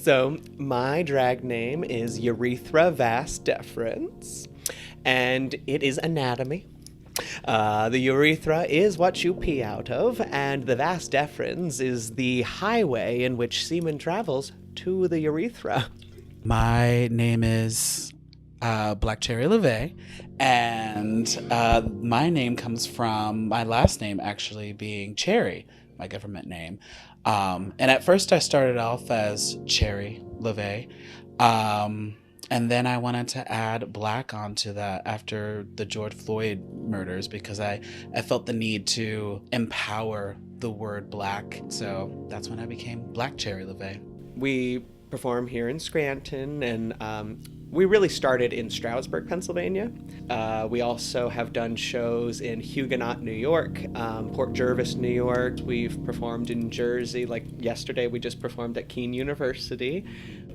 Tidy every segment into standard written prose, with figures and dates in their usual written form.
So my drag name is Urethra Vas Deferens, and it is anatomy. The urethra is what you pee out of, and the vas deferens is the highway in which semen travels to the urethra. My name is Black Cherry LeVay, and my name comes from my last name actually being Cherry, my government name. And at first I started off as Cherry LeVay. And then I wanted to add Black onto that after the George Floyd murders because I felt the need to empower the word Black. So that's when I became Black Cherry LeVay. We perform here in Scranton, and we really started in Stroudsburg, Pennsylvania. We also have done shows in Huguenot, New York, Port Jervis, New York. We've performed in Jersey. Like yesterday, we just performed at Keene University.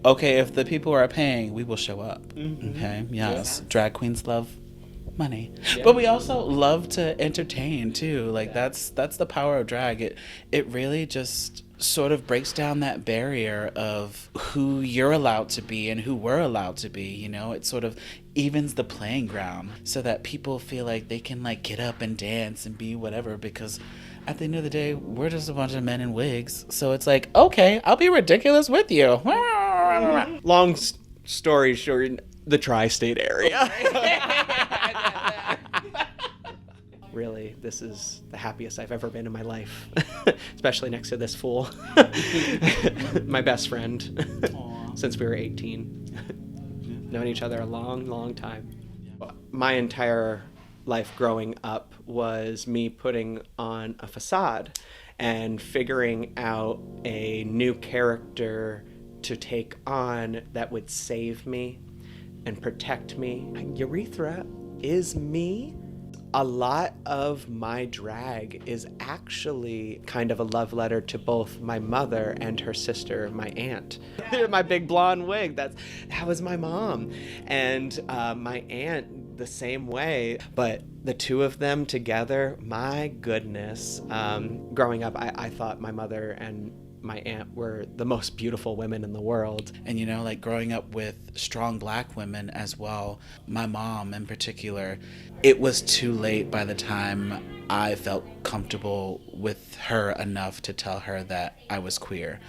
Okay, if the people are paying, we will show up. Mm-hmm. Okay, yes. Yeah. Drag queens love money, yeah. But we also love to entertain too. Like that's the power of drag. It really just sort of breaks down that barrier of who you're allowed to be and who we're allowed to be. You know, it sort of evens the playing ground so that people feel like they can like get up and dance and be whatever because. At the end of the day, we're just a bunch of men in wigs. So it's like, okay, I'll be ridiculous with you. Long story short, the tri-state area. Really, this is the happiest I've ever been in my life, especially next to this fool. My best friend. Aww. Since we were 18. Known each other a long, long time. My entire life growing up was me putting on a facade and figuring out a new character to take on that would save me and protect me. Urethra is me. A lot of my drag is actually kind of a love letter to both my mother and her sister, my aunt. My big blonde wig, that was my mom. And my aunt the same way. But the two of them together, my goodness. Growing up, I thought my mother and my aunt were the most beautiful women in the world. And you know, like growing up with strong Black women as well, my mom in particular, it was too late by the time I felt comfortable with her enough to tell her that I was queer.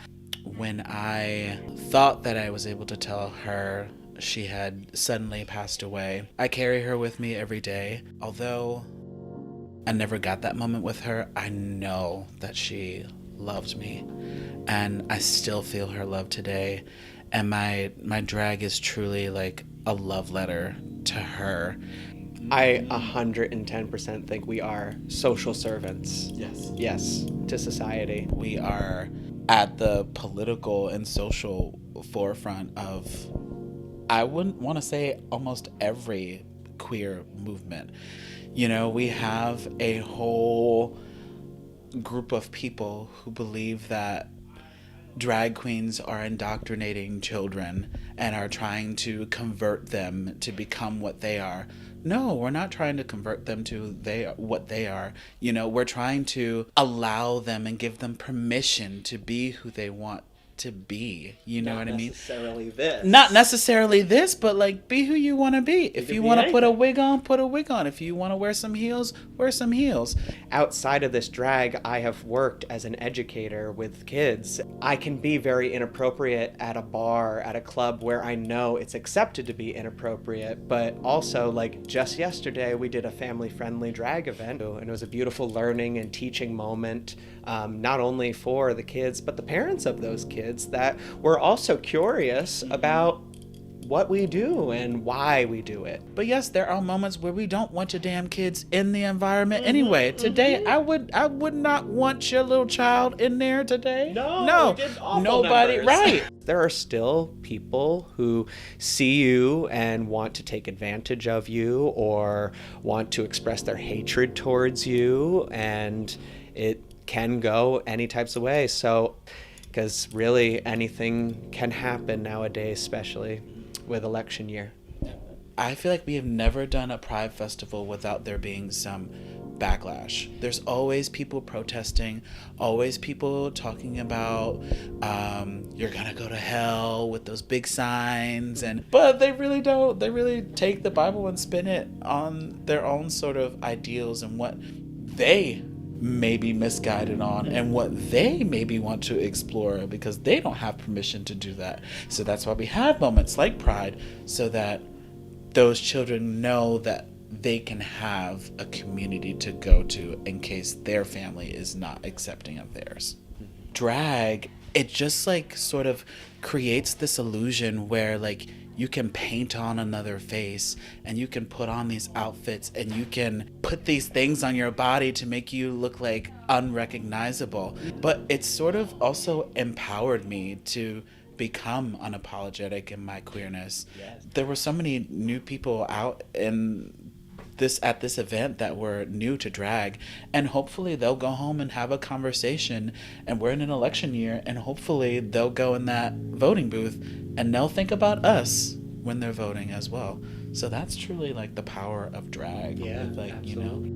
When I thought that I was able to tell her she had suddenly passed away, I carry her with me every day. Although I never got that moment with her, I know that she loved me, and I still feel her love today. And my drag is truly like a love letter to her. I 110% think we are social servants. Yes, to society. We are at the political and social forefront of, I wouldn't want to say almost every queer movement. You know, we have a whole group of people who believe that drag queens are indoctrinating children and are trying to convert them to become what they are. No, we're not trying to convert them to what they are. You know, we're trying to allow them and give them permission to be who they want to be. You know what I mean? Not necessarily this, but like be who you want to be. If you want to put a wig on, put a wig on. If you want to wear some heels, wear some heels. Outside of this drag, I have worked as an educator with kids. I can be very inappropriate at a bar, at a club where I know it's accepted to be inappropriate, but also like just yesterday we did a family-friendly drag event, and it was a beautiful learning and teaching moment, not only for the kids, but the parents of those kids that were also curious about what we do and why we do it. But yes, there are moments where we don't want your damn kids in the environment anyway. Today, I would not want your little child in there today. No, nobody. Numbers. Right. There are still people who see you and want to take advantage of you or want to express their hatred towards you, and it can go any types of ways. So, because really anything can happen nowadays, especially with election year. I feel like we have never done a Pride Festival without there being some backlash. There's always people protesting, always people talking about you're gonna go to hell with those big signs, but they really don't. They really take the Bible and spin it on their own sort of ideals and what they may be misguided on and what they maybe want to explore, because they don't have permission to do that. So that's why we have moments like Pride, so that those children know that they can have a community to go to in case their family is not accepting of theirs. Drag, it just like sort of creates this illusion where like you can paint on another face and you can put on these outfits and you can put these things on your body to make you look like unrecognizable. But it's sort of also empowered me to become unapologetic in my queerness. Yes. There were so many new people out at this event that were new to drag, and hopefully they'll go home and have a conversation, and we're in an election year, and hopefully they'll go in that voting booth and they'll think about us when they're voting as well. So that's truly like the power of drag. Yeah, like, absolutely.